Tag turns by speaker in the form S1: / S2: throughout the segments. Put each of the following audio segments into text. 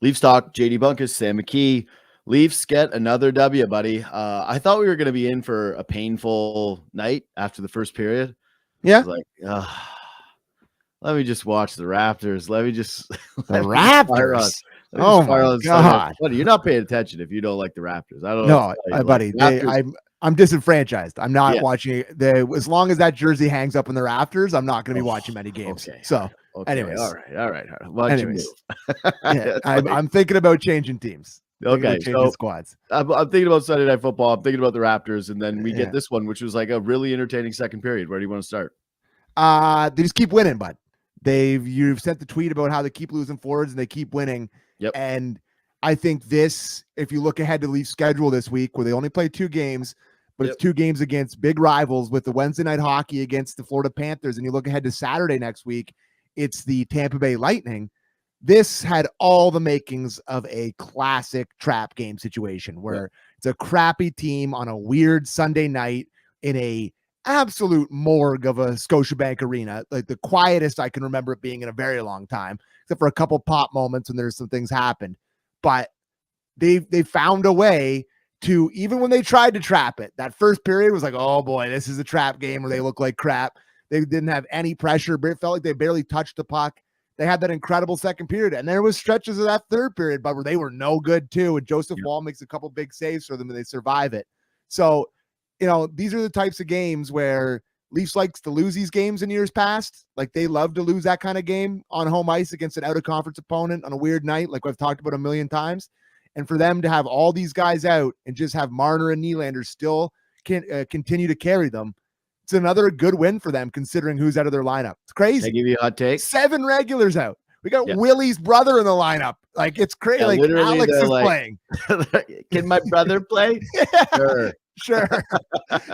S1: Leafs talk, JD Bunkis, Sam McKee. Leafs get another W, buddy. I thought we were going to be in for a painful night after the first period.
S2: Yeah.
S1: Like, let me just watch the Raptors. Let me just
S2: the Raptors. Oh my God!
S1: Buddy, you're not paying attention if you don't like the Raptors. I don't
S2: know.
S1: No,
S2: buddy. I'm disenfranchised. I'm not watching as long as that jersey hangs up in the rafters. I'm not going to be watching many games.
S1: Okay.
S2: So,
S1: okay.
S2: Anyways,
S1: all right. Why don't you move?
S2: I'm thinking about changing teams.
S1: Changing
S2: squads.
S1: I'm thinking about Sunday Night Football. I'm thinking about the Raptors, and then we get this one, which was like a really entertaining second period. Where do you want to start?
S2: They just keep winning, bud. You've sent the tweet about how they keep losing forwards and they keep winning.
S1: Yep.
S2: And I think if you look ahead to Leafs schedule this week, where they only play 2 games, but it's 2 games against big rivals with the Wednesday night hockey against the Florida Panthers. And you look ahead to Saturday next week, it's the Tampa Bay Lightning. This had all the makings of a classic trap game situation where it's a crappy team on a weird Sunday night in a absolute morgue of a Scotiabank arena, like the quietest I can remember it being in a very long time, except for a couple pop moments when there's some things happened. But they found a way to, even when they tried to trap it, that first period was like, oh boy, this is a trap game where they look like crap. They didn't have any pressure, but it felt like they barely touched the puck. They had that incredible second period, and there was stretches of that third period, but where they were no good too. And Joseph Wall makes a couple big saves for them, and they survive it. So, these are the types of games where Leafs likes to lose these games in years past. Like, they love to lose that kind of game on home ice against an out-of-conference opponent on a weird night, like I've talked about a million times. And for them to have all these guys out and just have Marner and Nylander still continue to carry them, it's another good win for them considering who's out of their lineup. It's crazy.
S1: Can I give you a hot take?
S2: 7 regulars out. We got Willie's brother in the lineup. Like, it's crazy. Like, Alex is playing.
S1: Can my brother play?
S2: Sure.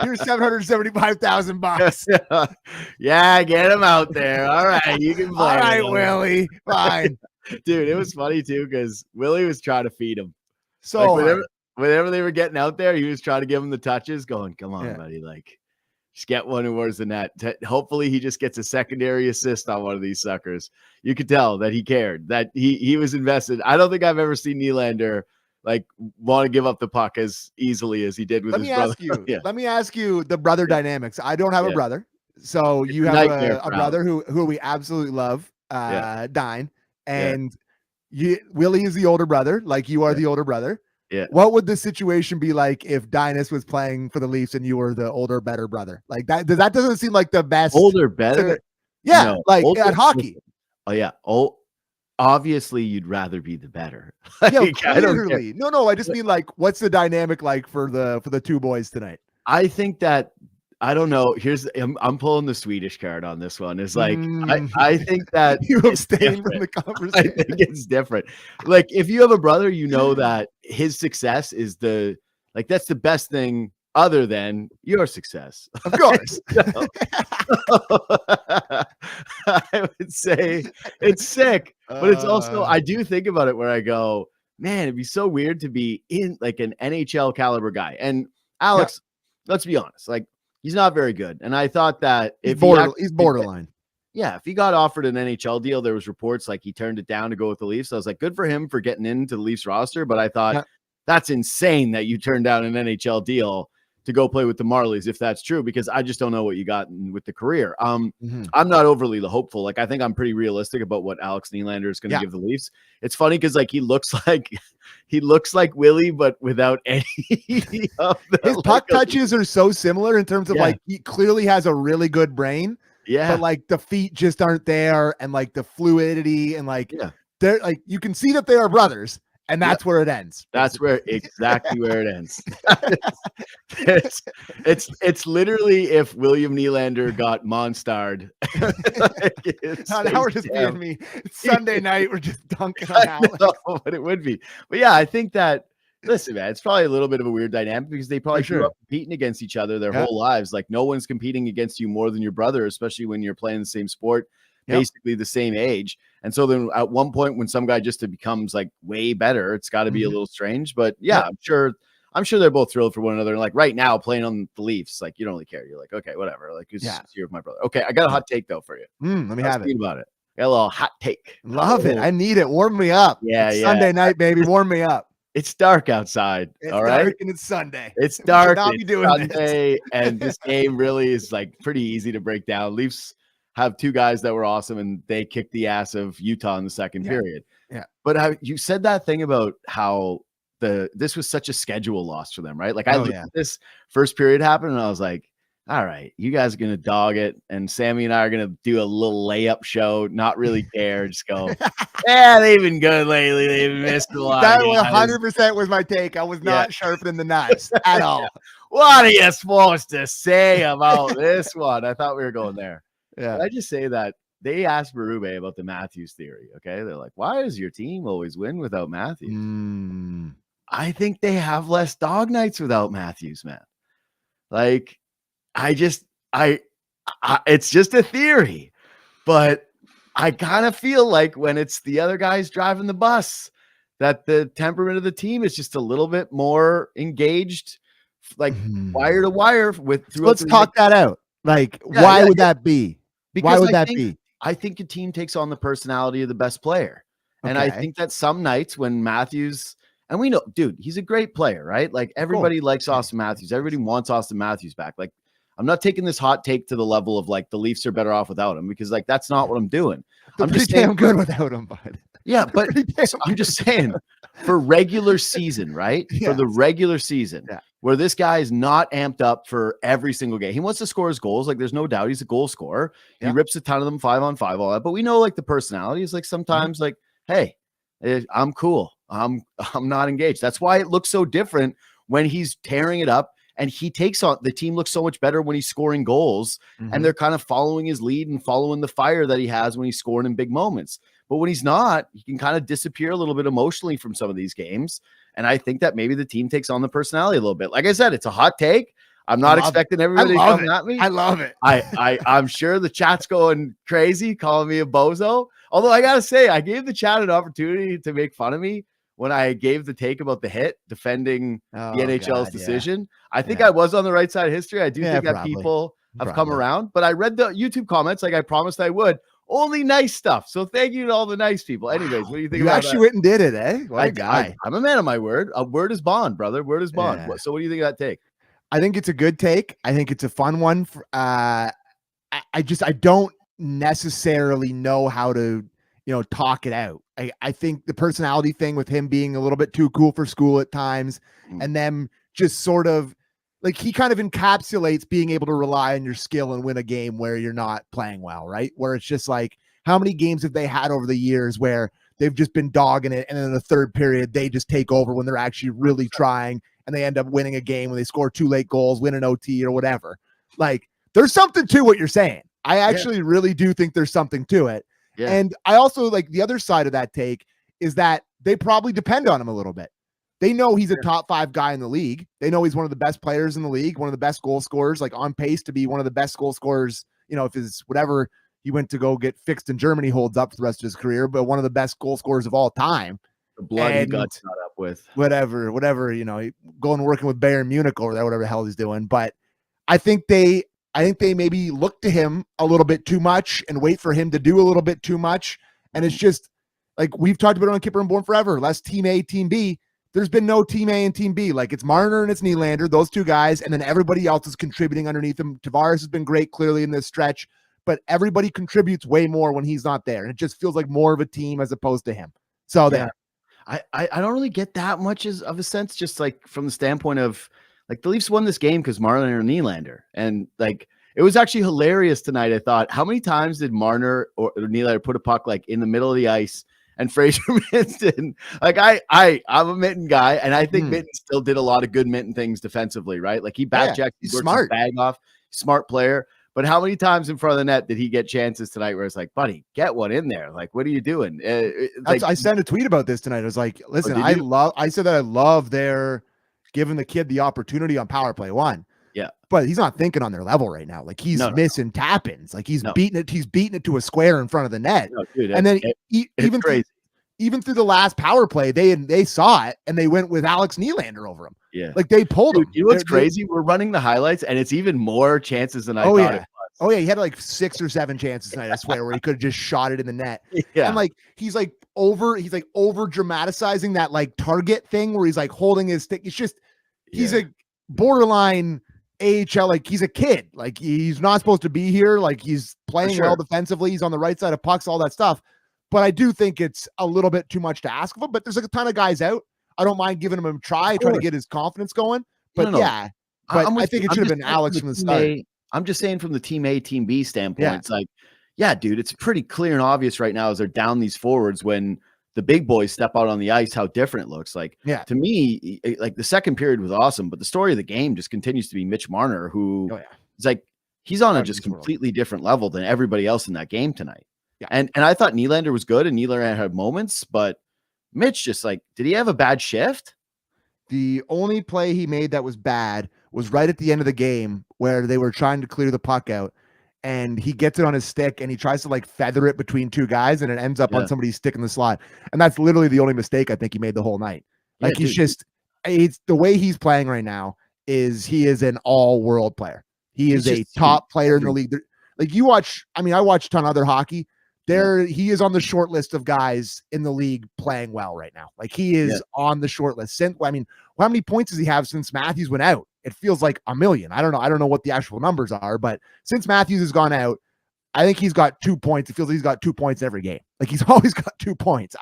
S2: Here's $775,000.
S1: Yeah, get him out there. All right, you can play.
S2: All right, Willie. Fine.
S1: Dude, it was funny too because Willie was trying to feed him.
S2: So
S1: whenever they were getting out there, he was trying to give him the touches, going, "Come on, buddy, like just get one towards the net." Hopefully, he just gets a secondary assist on one of these suckers. You could tell that he cared, that he was invested. I don't think I've ever seen Nylander like want to give up the puck as easily as he did with his brother.
S2: Let me ask you the brother dynamics. I don't have a brother. So you have a brother who we absolutely love, Dine. And Willie is the older brother, like you are the older brother.
S1: Yeah.
S2: What would the situation be like if Dynas was playing for the Leafs and you were the older, better brother? Like that doesn't seem like the best.
S1: Older, better?
S2: Yeah, no, like older, at hockey.
S1: Oh, yeah. Oh, obviously you'd rather be the better.
S2: Yeah, clearly. No, I just mean like, what's the dynamic like for the 2 boys tonight?
S1: I think that, I don't know. I'm pulling the Swedish card on this one. It's like, I think that
S2: you abstain from the conversation.
S1: I think it's different. Like, if you have a brother, you know that his success is that's the best thing other than your success.
S2: Of course.
S1: I would say it's sick, but it's also, I do think about it where I go, man, it'd be so weird to be in like an NHL caliber guy. And Alex, let's be honest, like, he's not very good. And I thought that if
S2: he's borderline.
S1: Yeah, if he got offered an NHL deal, there was reports like he turned it down to go with the Leafs. So I was like, good for him for getting into the Leafs roster. But I thought that's insane that you turned down an NHL deal to go play with the Marlies, if that's true, because I just don't know what you got with the career. I'm not overly hopeful. Like, I think I'm pretty realistic about what Alex Nylander is going to give the Leafs. It's funny because like he looks like Willie, but without any of the,
S2: his puck touches are so similar in terms of like he clearly has a really good brain.
S1: Yeah.
S2: But like the feet just aren't there, and like the fluidity, and like they're like, you can see that they are brothers. And that's where it ends.
S1: That's exactly where it ends. It's literally if William Nylander got monstarred.
S2: Now we're just being me. It's Sunday night. We're just dunking on Alex.
S1: But it would be. But yeah, I think that, listen, man, it's probably a little bit of a weird dynamic because they probably grew up competing against each other their whole lives. Like, no one's competing against you more than your brother, especially when you're playing the same sport. Basically the same age. And so then at one point when some guy just becomes like way better, it's got to be a little strange. But I'm sure they're both thrilled for one another. And like right now playing on the Leafs, like you don't really care. You're like, okay, whatever. Like, it's here with my brother. Okay, I got a hot take though for you.
S2: Let me have it.
S1: About it. Got a little hot take.
S2: Love it. I need it. Warm me up.
S1: Yeah,
S2: it's Sunday night, baby. Warm me up.
S1: It's dark outside.
S2: It's
S1: all right.
S2: Dark and it's Sunday.
S1: It's dark.
S2: It's
S1: Sunday, and this game really is like pretty easy to break down. Leafs have two guys that were awesome, and they kicked the ass of Utah in the second period.
S2: Yeah.
S1: But you said that thing about how this was such a schedule loss for them, right? Like I looked at this first period happen, and I was like, all right, you guys are going to dog it. And Sammy and I are going to do a little layup show, not really care. Just go, yeah, they've been good lately. They've missed a lot.
S2: That 100% was my take. I was not sharpening the knives at all.
S1: What are you supposed to say about this one? I thought we were going there.
S2: Yeah.
S1: But I just say that they asked Berube about the Matthews theory. Okay. They're like, why does your team always win without Matthews? I think they have less dog nights without Matthews, man. Like, it's just a theory, but I kind of feel like when it's the other guys driving the bus, that the temperament of the team is just a little bit more engaged, like wire to wire with.
S2: Let's talk that out. Like, why would that be?
S1: Because
S2: why would that be?
S1: I think a team takes on the personality of the best player. And I think that some nights when Matthews, and we know, dude, he's a great player, right? Like everybody likes Austin Matthews. Everybody wants Austin Matthews back. Like, I'm not taking this hot take to the level of like the Leafs are better off without him, because like that's not what I'm doing. I'm just
S2: damn good without him, bud.
S1: Yeah, but so I'm just saying for regular season, right? For the regular season, where this guy is not amped up for every single game. He wants to score his goals. Like there's no doubt he's a goal scorer. He rips a ton of them 5-on-5, all that. But we know like the personality is like sometimes like, hey, I'm cool. I'm not engaged. That's why it looks so different when he's tearing it up. And he takes on the team looks so much better when he's scoring goals, and they're kind of following his lead and following the fire that he has when he's scoring in big moments. But when he's not, he can kind of disappear a little bit emotionally from some of these games. And I think that maybe the team takes on the personality a little bit. Like I said, it's a hot take. I'm not expecting everybody to come at me.
S2: I love it.
S1: I'm sure the chat's going crazy, calling me a bozo. Although I gotta say, I gave the chat an opportunity to make fun of me when I gave the take about the hit defending the NHL's decision. I think I was on the right side of history. I do think that people have come around, but I read the YouTube comments like I promised I would. Only nice stuff. So thank you to all the nice people. Anyways, what do you think about that? You
S2: actually went and did it, eh? What a guy.
S1: I'm a man of my word. A word is bond, brother. Word is bond. Yeah. So what do you think of that take?
S2: I think it's a good take. I think it's a fun one. I don't necessarily know how to, talk it out. I think the personality thing with him being a little bit too cool for school at times, and them just sort of like he kind of encapsulates being able to rely on your skill and win a game where you're not playing well, right? Where it's just like, how many games have they had over the years where they've just been dogging it, and then in the third period, they just take over when they're actually really trying, and they end up winning a game when they score 2 late goals, win an OT or whatever. Like, there's something to what you're saying. I actually really do think there's something to it. Yeah. And I also like the other side of that take is that they probably depend on him a little bit. They know he's a top 5 guy in the league. They know he's one of the best players in the league, one of the best goal scorers, like on pace to be one of the best goal scorers, if his whatever he went to go get fixed in Germany holds up for the rest of his career, but one of the best goal scorers of all time.
S1: The blood he got not up with.
S2: Whatever, going working with Bayern Munich or whatever the hell he's doing. But I think they maybe look to him a little bit too much and wait for him to do a little bit too much. And it's just like we've talked about on Kipper and Born Forever. Less team A, team B. There's been no team A and team B. Like it's Marner and it's Nylander, those two guys, and then everybody else is contributing underneath him. Tavares has been great clearly in this stretch, but everybody contributes way more when he's not there. And it just feels like more of a team as opposed to him. So there.
S1: I don't really get that much of a sense, just like from the standpoint of like the Leafs won this game because Marner and Nylander. And like it was actually hilarious tonight. I thought, how many times did Marner or Nylander put a puck like in the middle of the ice and Fraser Minton? Like I'm a Minton guy, and I think Minton still did a lot of good Minton things defensively, right? Like he backchecked,
S2: he's smart,
S1: bag off, smart player. But how many times in front of the net did he get chances tonight where it's like, buddy, get one in there? Like, what are you doing?
S2: I sent a tweet about this tonight. I was like, listen, I said that I love their giving the kid the opportunity on power play 1.
S1: Yeah.
S2: But he's not thinking on their level right now. Like he's missing tap-ins. Like he's beating it to a square in front of the net.
S1: No, dude,
S2: and then even through the last power play, they saw it and they went with Alex Nylander over him.
S1: Yeah.
S2: Like they pulled him.
S1: You know what's crazy? We're running the highlights and it's even more chances than I thought it was.
S2: Oh yeah, he had like 6 or 7 chances tonight, I swear, where he could have just shot it in the net.
S1: Yeah.
S2: And like he's like over dramatizing that like target thing where he's like holding his stick. It's just he's a borderline AHL, like he's a kid. Like he's not supposed to be here. Like he's playing well defensively. He's on the right side of pucks, all that stuff. But I do think it's a little bit too much to ask of him. But there's like a ton of guys out. I don't mind giving him a try, trying to get his confidence going. But yeah, but I think it should have been Alex from the start.
S1: I'm just saying from the team A, team B standpoint, it's like, yeah, dude, it's pretty clear and obvious right now as they're down these forwards when the big boys step out on the ice, how different it looks. Like, to me, like the second period was awesome, but the story of the game just continues to be Mitch Marner, who is like, he's on a just completely different level than everybody else in that game tonight. Yeah. And I thought Nylander was good and Nylander had moments, but Mitch just like, did he have a bad shift?
S2: The only play he made that was bad was right at the end of the game where they were trying to clear the puck out and he gets it on his stick and he tries to like feather it between 2 guys and it ends up on somebody's stick in the slot. And that's literally the only mistake I think he made the whole night. Like it's the way he's playing right now is he is an all-world player. He is a top player in the league. Like you watch, I mean, I watch a ton of other hockey. He is on the short list of guys in the league playing well right now. Like he is on the short list. I mean, how many points does he have since Matthews went out? It feels like a million. I don't know. I don't know what the actual numbers are, but since Matthews has gone out, I think he's got 2 points. It feels like he's got 2 points every game. Like he's always got 2 points.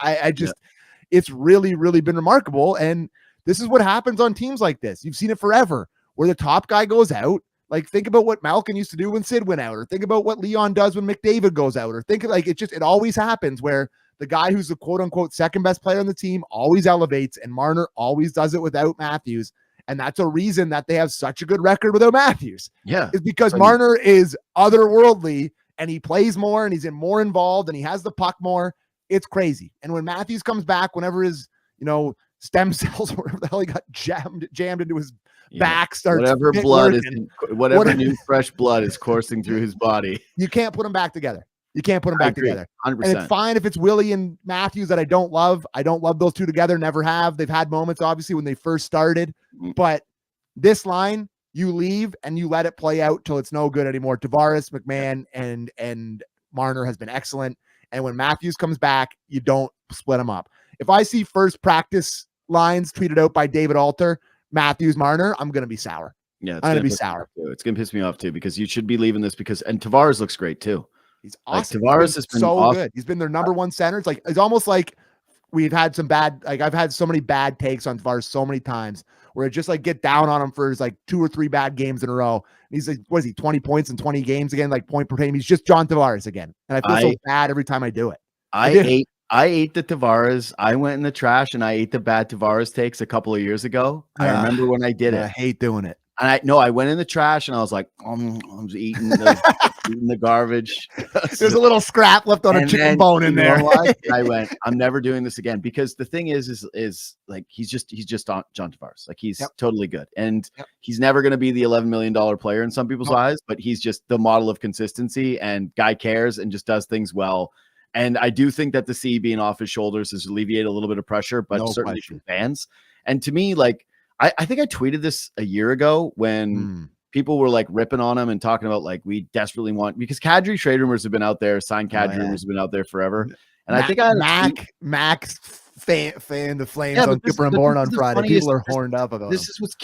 S2: It's really, really been remarkable. And this is what happens on teams like this. You've seen it forever where the top guy goes out. Like think about what Malkin used to do when Sid went out, or think about what Leon does when McDavid goes out, or think of like, it always happens where the guy who's the quote unquote second best player on the team always elevates, and Marner always does it without Matthews. And that's a reason that they have such a good record without Matthews. Yeah. Is because Marner is otherworldly and he plays more and he's more involved and he has the puck more. It's crazy. And when Matthews comes back, whenever his, stem cells or whatever the hell he got jammed into his back starts,
S1: whatever new fresh blood is coursing through his body,
S2: you can't put them back together. You can't put them back together.
S1: 100%.
S2: And it's fine if it's Willie and Matthews that I don't love. I don't love those two together. Never have. They've had moments, obviously, when they first started. But this line, you leave and you let it play out till it's no good anymore. Tavares, McMahon, and Marner has been excellent. And when Matthews comes back, you don't split them up. If I see first practice lines tweeted out by David Alter, Matthews, Marner, I'm going to be sour.
S1: Yeah, it's going to be sour. It's going to piss me off too, because you should be leaving this and Tavares looks great too.
S2: He's awesome.
S1: Like, Tavares has been
S2: so
S1: awesome.
S2: Good. He's been their number one center. It's almost like we've had some bad, like I've had so many bad takes on Tavares so many times where it just like get down on him for his like 2 or 3 bad games in a row. And he's like, what is he, 20 points in 20 games again, like point per game. He's just John Tavares again. And I feel so bad every time I do it.
S1: I ate the Tavares. I went in the trash and I ate the bad Tavares takes a couple of years ago. I remember when I did it.
S2: I hate doing it.
S1: And I went in the trash and I was like, I'm just eating the garbage.
S2: There's a little scrap left on a chicken bone in there.
S1: I went, I'm never doing this again, because the thing is like, he's just John Tavares. Like he's totally good. And he's never going to be the $11 million player in some people's eyes, but he's just the model of consistency, and guy cares and just does things well. And I do think that the C being off his shoulders has alleviated a little bit of pressure, but certainly from fans. And to me, like, I think I tweeted this a year ago when people were like ripping on him and talking about like, we desperately want, because Kadri trade rumors have been out there, signed Kadri rumors have been out there forever. And I think
S2: Max fan the Flames on Cooper and Born on Friday. People are horned up about
S1: this. Is what's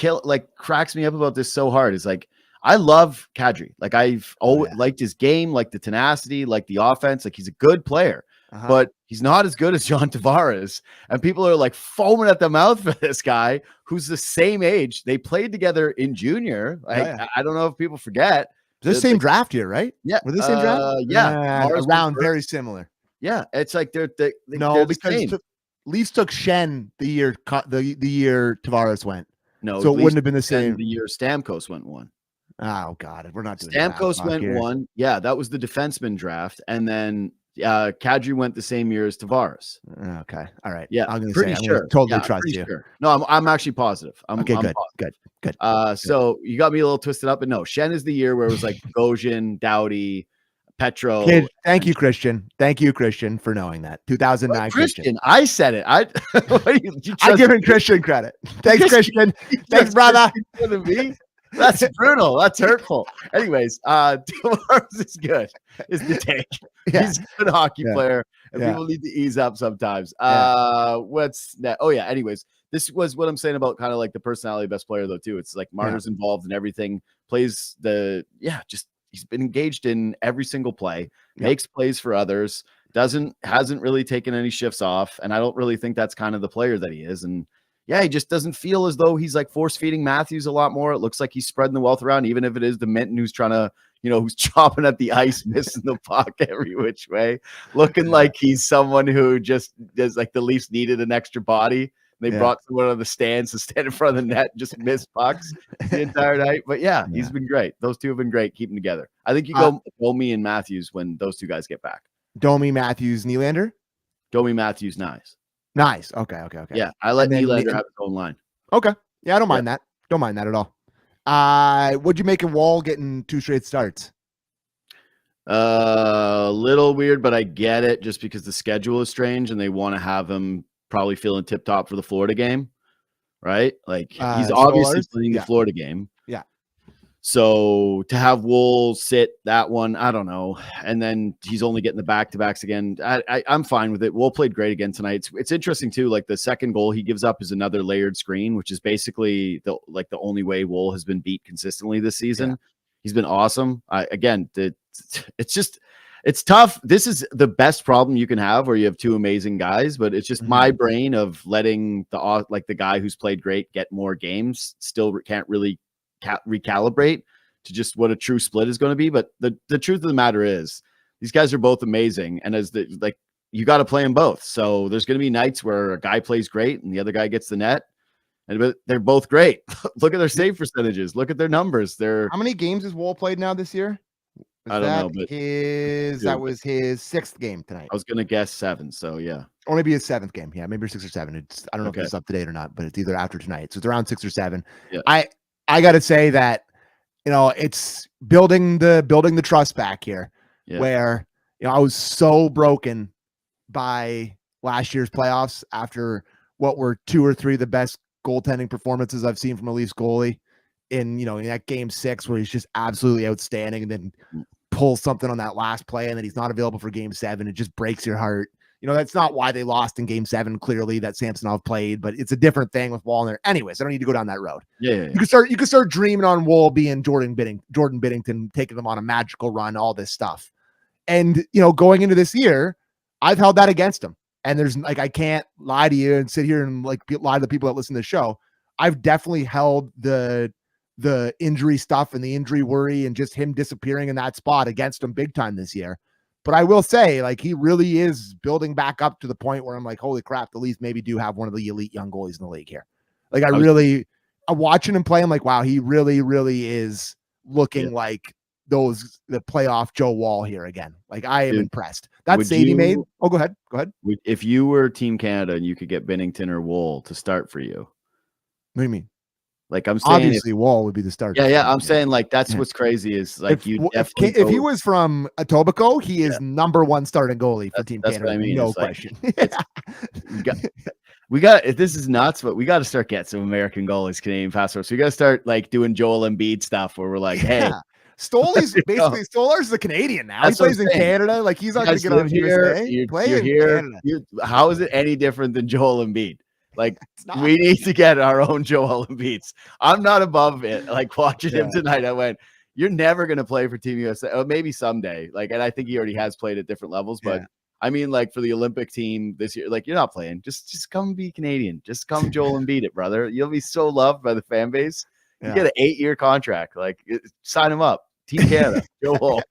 S1: cracks me up about this so hard. Is like, I love Kadri. Like I've always liked his game, like the tenacity, like the offense. Like he's a good player. But he's not as good as John Tavares. And people are like foaming at the mouth for this guy who's the same age. They played together in junior. I don't know if people forget.
S2: The same draft year, right?
S1: Yeah.
S2: Were they the same draft?
S1: Yeah.
S2: Around very similar.
S1: Yeah. It's like they're
S2: because Leafs took Shen the year Tavares went.
S1: No,
S2: so it wouldn't have been the same.
S1: The year Stamkos went one.
S2: Oh God, we're not doing
S1: Stamkos went one. Yeah, that was the defenseman draft. And then Kadri went the same year as Tavares.
S2: Okay. All right.
S1: Yeah.
S2: I'm
S1: pretty sure.
S2: Totally trust you.
S1: Sure. No, I'm actually positive.
S2: Okay,
S1: I'm
S2: good.
S1: positive.
S2: Good.
S1: So you got me a little twisted up, but no, Shen is the year where it was like Gojin, Doughty, Petro.
S2: Thank you, Christian. Thank you, Christian, for knowing that. 2009 Christian.
S1: I said it.
S2: I'm giving Christian credit. Thanks, Christian. Thanks, brother.
S1: Me? That's brutal. That's hurtful. Anyways, Tavares is good. Is the take.
S2: Yeah.
S1: He's a good hockey player, and
S2: Yeah.
S1: people need to ease up sometimes. What's that? Oh yeah. Anyways, this was what I'm saying about kind of like the personality of best player though too. It's like Marner's involved in everything. Plays just he's been engaged in every single play. Makes plays for others. Hasn't really taken any shifts off, and I don't really think that's kind of the player that he is. And he just doesn't feel as though he's like force feeding Matthews a lot more. It looks like he's spreading the wealth around, even if it is the Minton who's trying to, who's chopping at the ice, missing the puck every which way, looking like he's someone who just does like the Leafs needed an extra body. They brought someone on the stands to stand in front of the net and just miss pucks the entire night. But he's been great. Those two have been great keeping together. I think you go Domi and Matthews when those two guys get back.
S2: Domi, Matthews, Nylander?
S1: Domi, Matthews, nice.
S2: Nice. Okay.
S1: Yeah, I let Nylander have his own line.
S2: Okay. Yeah, I don't mind that. Don't mind that at all. What'd you make of Wall getting 2 straight starts?
S1: A little weird, but I get it just because the schedule is strange and they want to have him probably feeling tip top for the Florida game, right? Like he's obviously playing the Florida game.
S2: Yeah.
S1: So to have Wool sit that one, I don't know. And then he's only getting the back-to-backs again. I'm fine with it. Wool played great again tonight. It's interesting too. Like the second goal he gives up is another layered screen, which is basically the only way Wool has been beat consistently this season. Yeah. He's been awesome. It's tough. This is the best problem you can have where you have two amazing guys, but it's just my brain of letting the guy who's played great get more games still can't really recalibrate to just what a true split is going to be. But the truth of the matter is these guys are both amazing. And you got to play them both. So there's going to be nights where a guy plays great and the other guy gets the net. But they're both great. Look at their save percentages. Look at their numbers.
S2: How many games has Wool played now this year?
S1: I don't know, but
S2: that was his 6th game tonight.
S1: I was gonna guess 7, so yeah.
S2: Only be his 7th game. Yeah, maybe 6 or 7. I don't know if it's up to date or not, but it's either after tonight. So it's around 6 or 7.
S1: Yeah.
S2: I gotta say that it's building the trust back here. Yeah. Where I was so broken by last year's playoffs after what were 2 or 3 of the best goaltending performances I've seen from a Leafs goalie. In that game 6 where he's just absolutely outstanding and then pulls something on that last play and then he's not available for game 7. It just breaks your heart. That's not why they lost in game 7, clearly, that Samsonov played, but it's a different thing with Wall in there. Anyways, I don't need to go down that road.
S1: Yeah.
S2: You can start dreaming on Wall being Jordan Binnington, taking them on a magical run, all this stuff. And, going into this year, I've held that against him. And there's I can't lie to you and sit here and lie to the people that listen to the show. I've definitely held the injury stuff and the injury worry and just him disappearing in that spot against him big time this year. But I will say, he really is building back up to the point where I'm like, holy crap, the Leafs maybe do have one of the elite young goalies in the league here. I'm watching him play. I'm like, wow, he really, really is looking like the playoff Joe Wall here again. I am impressed. That save he made. Oh, go ahead.
S1: If you were Team Canada and you could get Binnington or Wool to start for you.
S2: What do you mean?
S1: I'm saying
S2: obviously Wall would be the starter.
S1: Yeah. I'm saying that's what's crazy is if
S2: he was from Etobicoke, he is number 1 starting goalie for Team Canada. What I mean. No question.
S1: We got this is nuts, but we got to start getting some American goalies, Canadian passports. So we got to start doing Joel Embiid stuff where we're like, hey.
S2: Stoller's basically Stoller's the Canadian now. He plays in Canada. He's not going to get on USA.
S1: You're here. How is it any different than Joel Embiid? We need to get our own Joel Embiid. I'm not above it. Watching him tonight, I went, you're never going to play for Team USA. Or maybe someday. And I think he already has played at different levels. But I mean, for the Olympic team this year, you're not playing. Just come be Canadian. Just come Joel Embiid it, brother. You'll be so loved by the fan base. You get an 8-year contract. Sign him up. Team Canada. Joel.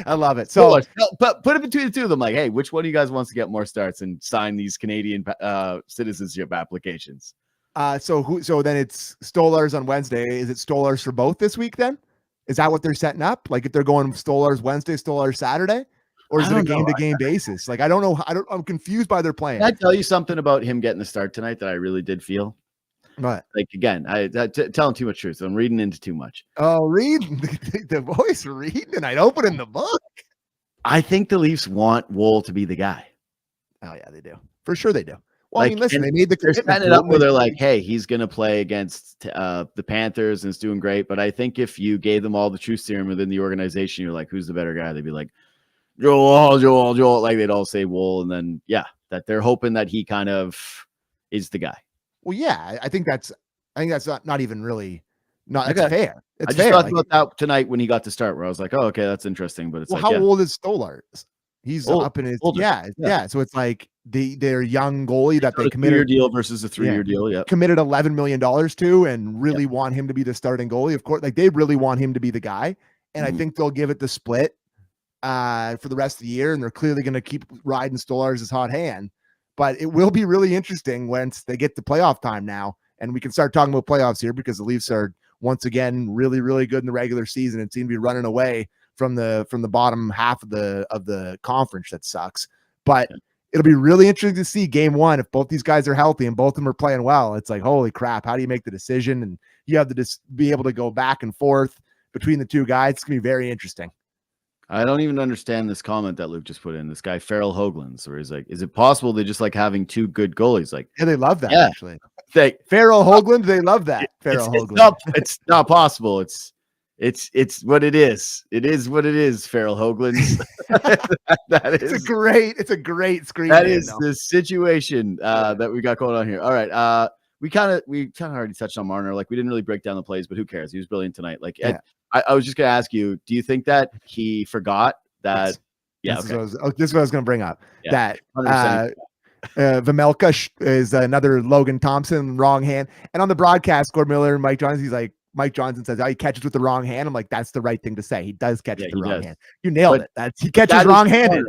S2: I love it. So,
S1: but put it between the two of them. Hey, which one of you guys wants to get more starts and sign these Canadian citizenship applications?
S2: So then it's Stolarz on Wednesday. Is it Stolarz for both this week? Then is that what they're setting up? If they're going Stolarz Wednesday, Stolarz Saturday, or is it a game-to-game basis? I don't know. I'm confused by their plan.
S1: Can I tell you something about him getting the start tonight that I really did feel?
S2: What?
S1: Again, telling too much truth. I'm reading into too much.
S2: Oh, read the voice reading tonight. Opening the book.
S1: I think the Leafs want Wool to be the guy.
S2: Oh yeah, they do. For sure they do. Well, I mean, listen, they made the
S1: they're
S2: commitment.
S1: setting it up where they're like, hey, he's going to play against the Panthers and it's doing great. But I think if you gave them all the truth serum within the organization, you're like, who's the better guy? They'd be like, Joel. Like they'd all say Wool. And then, that they're hoping that he kind of is the guy.
S2: Well, yeah, I think that's not even really that's fair. It's
S1: I just
S2: fair.
S1: thought about that tonight when he got to start, where I was like, oh, okay, that's interesting. But it's
S2: how old is Stolarz? He's up in his
S1: older.
S2: Yeah. So it's like their young goalie that they committed
S1: a 2-year deal versus a 3-year deal. Yeah,
S2: committed $11 million to, and really want him to be the starting goalie. Of course, like they really want him to be the guy, and I think they'll give it the split for the rest of the year, and they're clearly going to keep riding Stolarz' hot hand. But it will be really interesting once they get to playoff time now, and we can start talking about playoffs here because the Leafs are once again really, really good in the regular season and seem to be running away from the bottom half of the conference. That sucks. But it'll be really interesting to see game one if both these guys are healthy and both of them are playing well. It's like, holy crap, how do you make the decision? And you have to just be able to go back and forth between the two guys. It's gonna be very interesting.
S1: I don't even understand this comment that Luke just put in. This guy Farrell Hoagland's, where he's like, "Is it possible they just like having two good goalies?" Like,
S2: yeah, they love that actually.
S1: Farrell
S2: Hoagland, they love that.
S1: It's not possible. It's what it is. It is what it is. Farrell Hoagland.
S2: It's a great screen.
S1: That is the situation that we got going on here. All right. We kind of already touched on Marner. Like we didn't really break down the plays, but who cares? He was brilliant tonight. Like I was just gonna ask you, do you think that he forgot that?
S2: This is what I was gonna bring up. That Vejmelka is another Logan Thompson wrong hand, and on the broadcast, Gord Miller and Mike Johnson, he's like, Mike Johnson says, he catches with the wrong hand. I'm like, that's the right thing to say. He does catch with the wrong hand. You nailed it. He catches wrong-handed.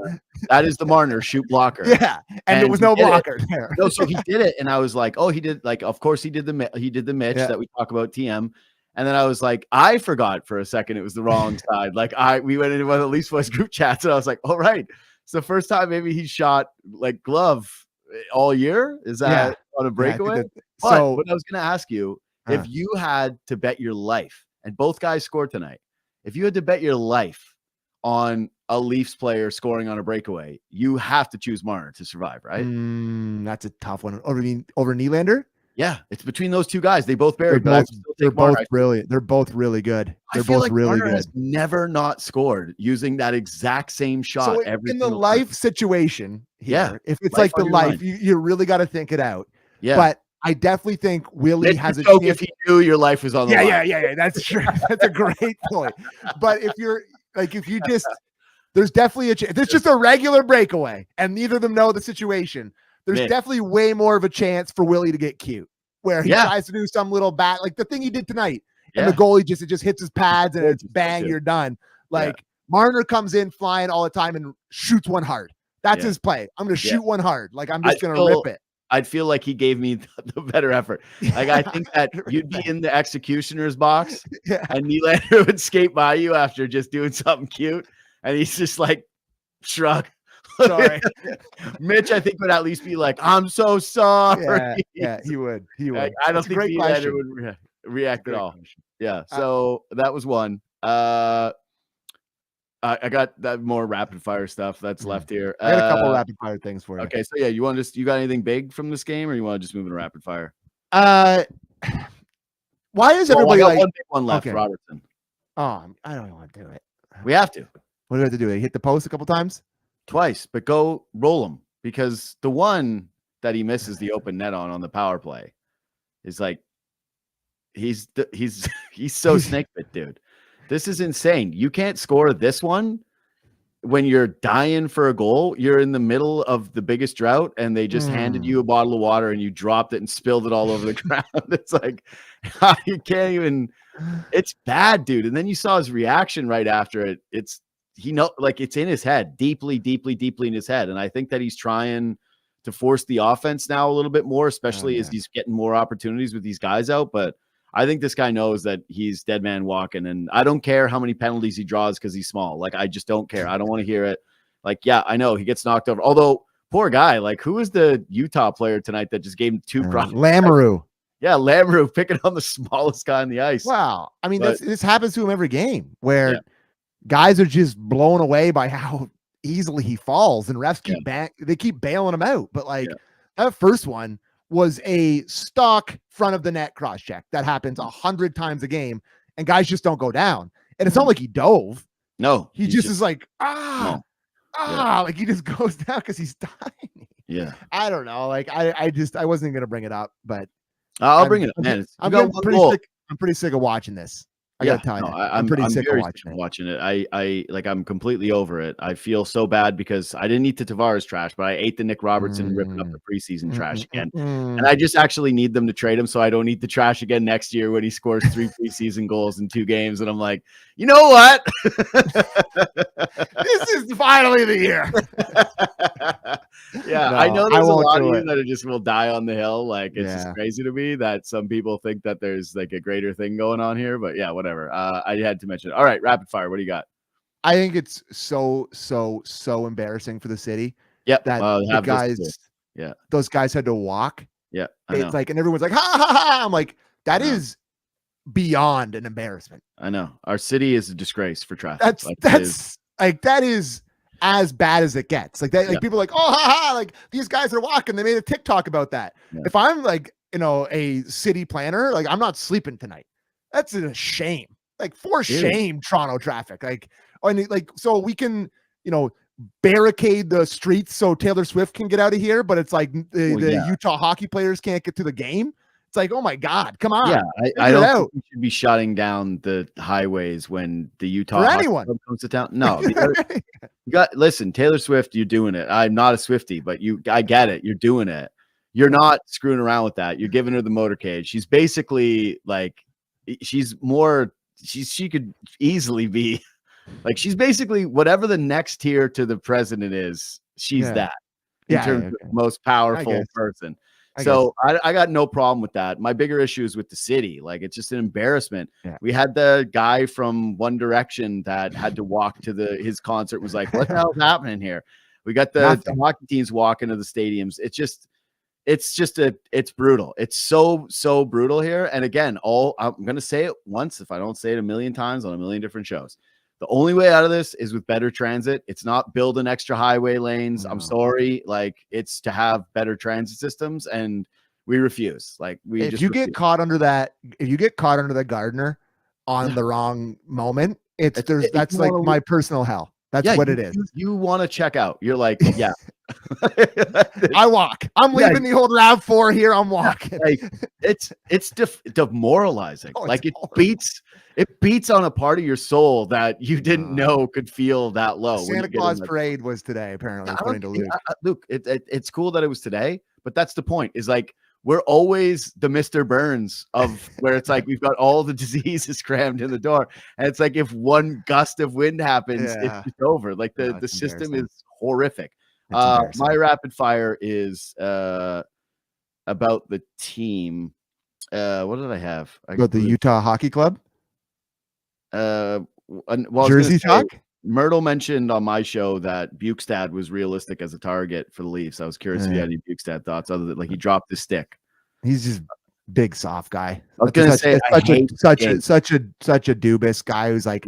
S1: That is the Marner shoot blocker.
S2: Yeah, and there was no blocker there.
S1: No, so he did it, and I was like, oh, he did. Like, of course he did the Mitch that we talk about TM. And then I was like, I forgot for a second it was the wrong side. Like we went into one of the Leafs voice group chats, and I was like, all right, it's the first time maybe he shot like glove all year. Is that on a breakaway? So what I was going to ask you, if you had to bet your life, and both guys scored tonight, if you had to bet your life on a Leafs player scoring on a breakaway, you have to choose Marner to survive, right?
S2: That's a tough one. Over Nylander?
S1: Yeah, it's between those two guys. They both buried.
S2: They're both brilliant. They're both really good. They're both really
S1: Marner
S2: good.
S1: Has never not scored using that exact same shot.
S2: So in the life situation here, if it's like the life, you really got to think it out. Yeah, but I definitely think Willie has a chance.
S1: If he knew your life was on the line.
S2: Yeah. That's true. That's a great point. But if there's definitely a chance. If it's just a regular breakaway and neither of them know the situation, there's definitely way more of a chance for Willie to get cute, where he tries to do some little bat, like the thing he did tonight. And the goalie just hits his pads and it's bang, you're done. Like Marner comes in flying all the time and shoots one hard. That's his play. I'm going to shoot one hard. Like I'm just going to rip it.
S1: I'd feel like he gave me the better effort. Like I think that you'd be in the executioner's box and Nylander would skate by you after just doing something cute. And he's just like, shrug.
S2: Sorry.
S1: Mitch, I think, would at least be like, I'm so sorry.
S2: Yeah, he would.
S1: I don't think Nylander would react at all. Yeah. So that was one. I got that more rapid fire stuff that's left here.
S2: I got a couple rapid fire things for you.
S1: Okay, so you got anything big from this game, or you want to just move into rapid fire?
S2: Why is everybody like
S1: one big one left, Robertson?
S2: Oh, I don't want to do it.
S1: We have to.
S2: What do we have to do? Hit the post a couple times? Twice,
S1: but go roll him, because the one that he misses the open net on the power play is like he's so snake bit, dude. This is insane. You can't score this one when you're dying for a goal. You're in the middle of the biggest drought, and they just handed you a bottle of water, and you dropped it and spilled it all over the ground. It's like you can't even. It's bad, dude. And then you saw his reaction right after it. It's in his head, deeply in his head. And I think that he's trying to force the offense now a little bit more, especially as he's getting more opportunities with these guys out. But I think this guy knows that he's dead man walking, and I don't care how many penalties he draws because he's small. Like, I just don't care. I don't want to hear it. Like, yeah, I know he gets knocked over. Although, poor guy, like, who is the Utah player tonight that just gave him two problems?
S2: Lamoureux.
S1: Yeah, Lamoureux picking on the smallest guy on the ice.
S2: Wow. I mean, this happens to him every game where guys are just blown away by how easily he falls, and refs keep bailing him out. But That first one was a stock front of the net cross check that happens 100 times a game, and guys just don't go down. And it's not like he dove.
S1: No,
S2: he just is like,
S1: yeah.
S2: like he just goes down because he's dying.
S1: Yeah.
S2: I don't know. Like I wasn't going to bring it up, but
S1: I'll bring it up, man.
S2: I'm pretty sick of watching this. I gotta tell you, I'm pretty sick of
S1: watching it. I'm completely over it. I feel so bad because I didn't eat the Tavares trash, but I ate the Nick Robertson ripping up the preseason trash again. And I just actually need them to trade him so I don't eat the trash again next year when he scores 3 preseason goals in 2 games. And I'm like, you know what?
S2: This is finally the year.
S1: Yeah, no, I know there's a lot of you that just will die on the hill. Like, it's just crazy to me that some people think that there's like a greater thing going on here. But yeah, whatever. I had to mention it. All right, rapid fire. What do you got?
S2: I think it's so embarrassing for the city.
S1: Yep.
S2: That the guys, those guys had to walk.
S1: Yeah,
S2: it's like, and everyone's like, ha ha ha. I'm like, that is beyond an embarrassment.
S1: I know our city is a disgrace for traffic.
S2: That is as bad as it gets. Like that, like people are like, oh ha ha, like these guys are walking. They made a TikTok about that. Yeah. If I'm like, a city planner, like I'm not sleeping tonight. That's a shame. Like for shame, Toronto traffic. Like so we can, barricade the streets so Taylor Swift can get out of here, but it's like the Utah hockey players can't get to the game. It's like, oh my God, come on.
S1: Yeah, I don't think we should be shutting down the highways when the Utah
S2: anyone
S1: comes to town. No, you got listen, Taylor Swift, you're doing it. I'm not a Swiftie, but I get it. You're doing it. You're not screwing around with that. You're giving her the motorcade. She's basically like, she could easily be like, she's basically whatever the next tier to the president is. She's that in terms of the most powerful person. So I got no problem with that. My bigger issue is with the city. Like, it's just an embarrassment. Yeah. We had the guy from One Direction that had to walk to his concert, was like, what the hell is happening here? We got the hockey teams walking to the stadiums. It's brutal. It's so brutal here. And again, I'm going to say it once, if I don't say it a million times on a million different shows. The only way out of this is with better transit. It's not building extra highway lanes. No. I'm sorry. Like, it's to have better transit systems, and we refuse. Like,
S2: if you get caught under that Gardner on the wrong moment, that's like my personal hell. That's what it is.
S1: You want to check out. You're like, yeah.
S2: I walk. I'm leaving the old RAV4 here. I'm walking.
S1: Like, it's demoralizing. Like, it beats on a part of your soul that you didn't know could feel that low.
S2: Santa Claus parade was today, apparently, according to Luke.
S1: Luke, it's cool that it was today, but that's the point. Is like, we're always the Mr. Burns of where it's like we've got all the diseases crammed in the door, and it's like if one gust of wind happens, it's just over. Like the system is horrific. My rapid fire is about the team. What did I have?
S2: About the Utah Hockey Club.
S1: Jersey talk. Myrtle mentioned on my show that Bukestad was realistic as a target for the Leafs. I was curious if you had any Bukestad thoughts, other than like he dropped his stick.
S2: He's just big soft guy.
S1: I was gonna say
S2: such a Dubas guy who's like,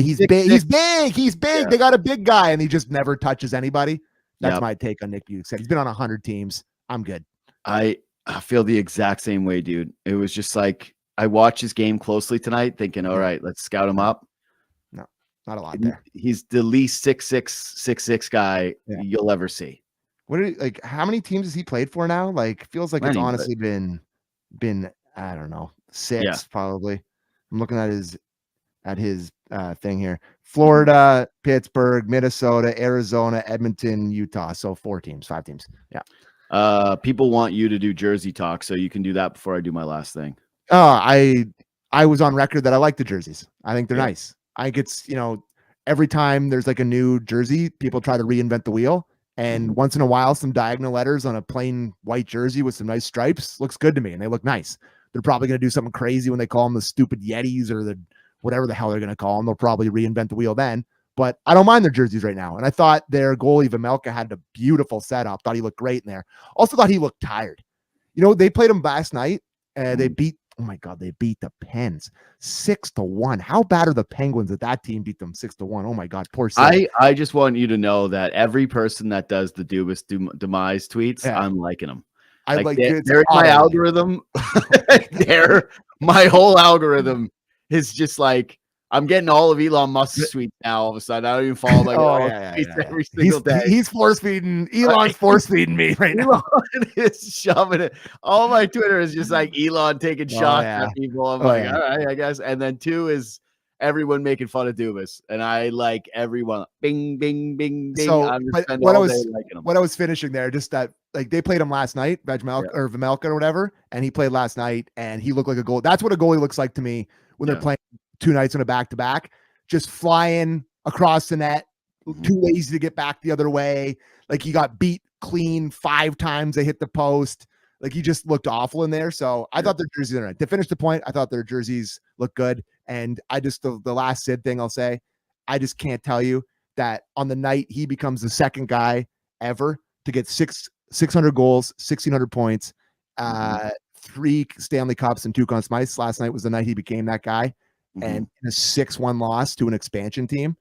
S2: he's big. Yeah. They got a big guy, and he just never touches anybody. That's my take on Nick Bukestad. He's been on 100 teams. I'm good.
S1: I feel the exact same way, dude. It was just like, I watched his game closely tonight, thinking, all right, let's scout him up.
S2: No, not a lot there.
S1: He's the least 6'6" guy you'll ever see.
S2: How many teams has he played for now? Like, feels like it's honestly been I don't know, 6 probably. I'm looking at his thing here. Florida, Pittsburgh, Minnesota, Arizona, Edmonton, Utah. So 5 teams. Yeah.
S1: People want you to do Jersey talk, so you can do that before I do my last thing.
S2: I was on record that I like the jerseys. I think they're nice. I think it's, every time there's like a new jersey, people try to reinvent the wheel. And once in a while, some diagonal letters on a plain white jersey with some nice stripes looks good to me, and they look nice. They're probably going to do something crazy when they call them the stupid Yetis or the whatever the hell they're going to call them. They'll probably reinvent the wheel then. But I don't mind their jerseys right now. And I thought their goalie, Vejmelka, had a beautiful setup. Thought he looked great in there. Also thought he looked tired. They played him last night. They beat Oh my God, they beat the Pens 6-1. How bad are the Penguins that team beat them 6-1? Oh my God, poor Sid.
S1: I just want you to know that every person that does the Dubas demise tweets, I'm liking them.
S2: I like
S1: they're in my algorithm. My whole algorithm is just like, I'm getting all of Elon Musk's tweets now. All of a sudden, I don't even follow every single day.
S2: He's force feeding. Elon's force feeding me right now.
S1: Elon is shoving it. All my Twitter is just like Elon taking shots at people. I'm all right, I guess. And then 2 is everyone making fun of Dubas, and I like everyone. Bing, bing, bing, bing.
S2: So what I was finishing there, just that like they played him last night, Vejmelka or whatever, and he played last night, and he looked like a goal. That's what a goalie looks like to me when they're playing 2 nights on a back-to-back, just flying across the net, too lazy to get back the other way. Like he got beat clean 5 times. They hit the post. Like he just looked awful in there. So I thought their jerseys are right. To finish the point, I thought their jerseys looked good. And I just, the last Sid thing I'll say, I just can't tell you that on the night he becomes the second guy ever to get 600 goals, 1,600 points, 3 Stanley Cups and 2 Conn Smythes. Last night was the night he became that guy. And a 6-1 loss to an expansion team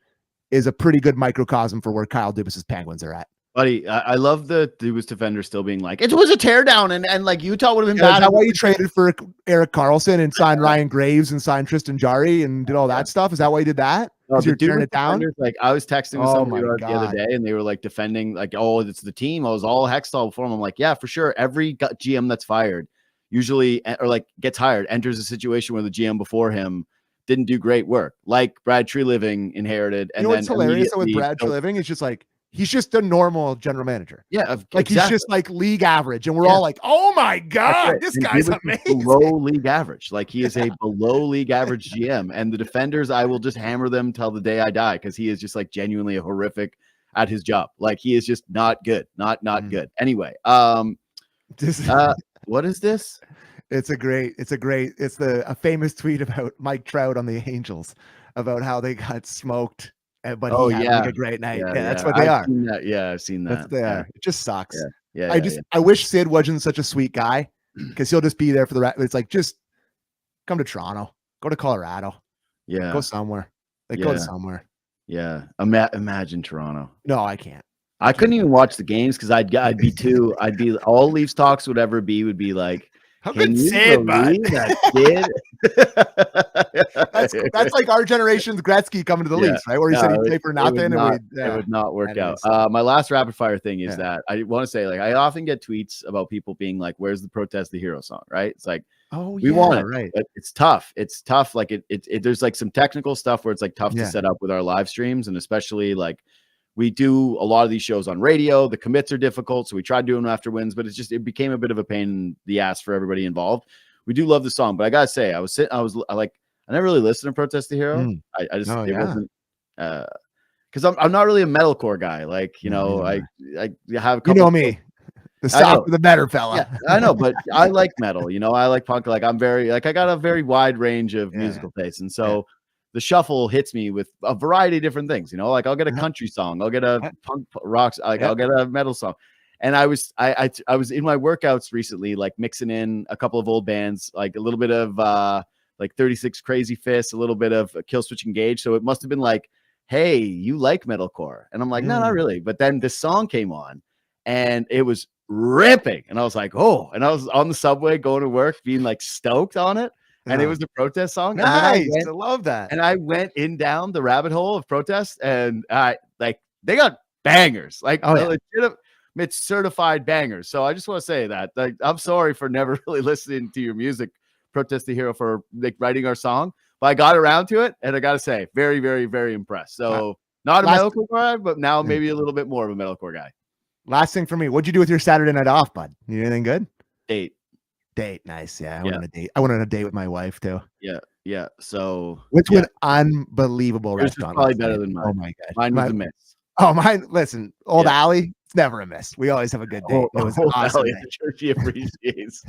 S2: is a pretty good microcosm for where Kyle Dubas's Penguins are at.
S1: Buddy, I love the Dubas defender still being like, it was a teardown, and like Utah would have been bad.
S2: Is that why you traded for Erik Karlsson and signed Ryan Graves and signed Tristan Jarry and did all that stuff? Is that why you did that? Because you're tearing it down?
S1: Like I was texting with somebody the other day, and they were like defending, like, oh, it's the team. I was all Hextall before him. I'm like, yeah, for sure. Every GM that's fired usually, or like gets hired, enters a situation where the GM before him didn't do great work, like Brad Treliving inherited. And what's
S2: hilarious with Brad Treliving is just like, he's just a normal general manager.
S1: Yeah.
S2: Like he's just like league average. And we're all like, oh my God, this guy's amazing.
S1: Below league average. Like he is a below league average GM. And the defenders, I will just hammer them till the day I die, because he is just like genuinely a horrific at his job. Like he is just not good. Not good. Anyway, what is this?
S2: It's a famous tweet about Mike Trout on the Angels about how they got smoked, but he had like a great night. Yeah, that's what they are.
S1: I've seen that.
S2: That's what they are. It just sucks.
S1: Yeah.
S2: I wish Sid wasn't such a sweet guy, because he'll just be there for the rest. It's like, just come to Toronto, go to Colorado, go somewhere. Go somewhere.
S1: Yeah. Imagine Toronto.
S2: No, I can't.
S1: I couldn't even watch the games because I'd be all Leafs talks would ever be would be like,
S2: how good Sid, bud? That's like our generation's Gretzky coming to the Leafs, right? Where he said he'd play for nothing.
S1: It would not work out. My last rapid fire thing is that I want to say, like, I often get tweets about people being like, where's the Protest the Hero song, right? It's like, we want it, right? But it's tough. It's tough. Like there's like some technical stuff where it's like tough to set up with our live streams, and especially like, we do a lot of these shows on radio. The commits are difficult, so we tried doing them after wins, but it became a bit of a pain in the ass for everybody involved. We do love the song, but I gotta say, I never really listened to Protest the Hero. It wasn't because I'm not really a metalcore guy. Like, I have a couple
S2: me. The softer, the better, fella.
S1: Yeah, I know, but I like metal. I like punk. Like I got a very wide range of musical tastes, and so. The shuffle hits me with a variety of different things, like I'll get a country song, I'll get a punk rock, I'll get a metal song. And I was in my workouts recently, like mixing in a couple of old bands, like a little bit of like 36 Crazy Fists, a little bit of Killswitch Engage. So it must've been like, hey, you like metalcore? And I'm like, no, not really. But then this song came on and it was ripping. And I was like, oh, and I was on the subway going to work being like stoked on it. And it was the Protest song.
S2: Nice. I love that.
S1: And I went in down the rabbit hole of Protest, and they got bangers, like legitimate certified bangers. So I just want to say that, like, I'm sorry for never really listening to your music, Protest the Hero, for like writing our song, but I got around to it, and I got to say, very, very, very impressed. So not a metalcore guy, but now maybe a little bit more of a metalcore guy.
S2: Last thing for me, what'd you do with your Saturday night off, bud? You do anything good?
S1: Date.
S2: Nice. Yeah. I went on a date. I went on a date with my wife too.
S1: Yeah. So
S2: which was unbelievable restaurant.
S1: Probably better than mine.
S2: Oh my God.
S1: Mine was a miss.
S2: Oh, mine. Listen, Old Alley. It's never a miss. We always have a good date. It was awesome.
S1: She appreciates.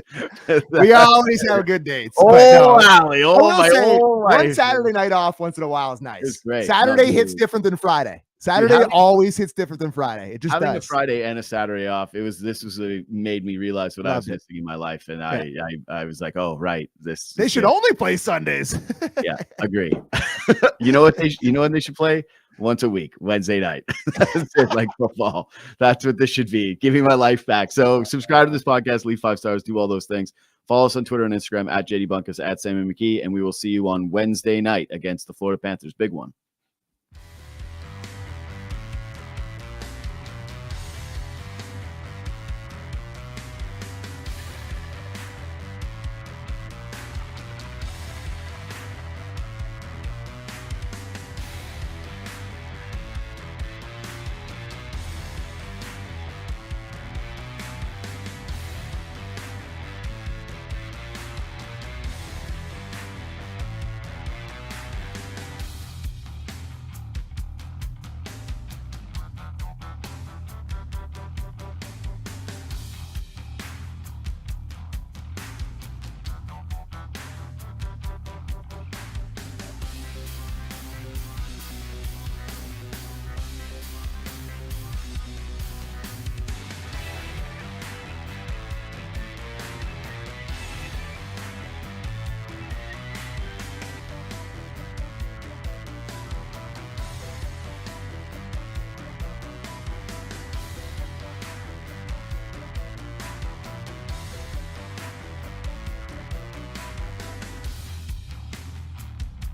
S2: We always have good dates.
S1: Alley.
S2: One Saturday night off once in a while is nice.
S1: It's great.
S2: Saturday hits different than Friday. Saturday always hits different than Friday. It just
S1: having
S2: does.
S1: a Friday and a Saturday off. Made me realize what I was missing in my life, and I was like, oh right, they
S2: should only play Sundays.
S1: Yeah, agree. You know what when they should play? Once a week, Wednesday night. That's it, like football. That's what this should be. Giving my life back. So subscribe to this podcast, leave 5 stars, do all those things. Follow us on Twitter and Instagram at JD Bunkis, at Sam McKee, and we will see you on Wednesday night against the Florida Panthers. Big one.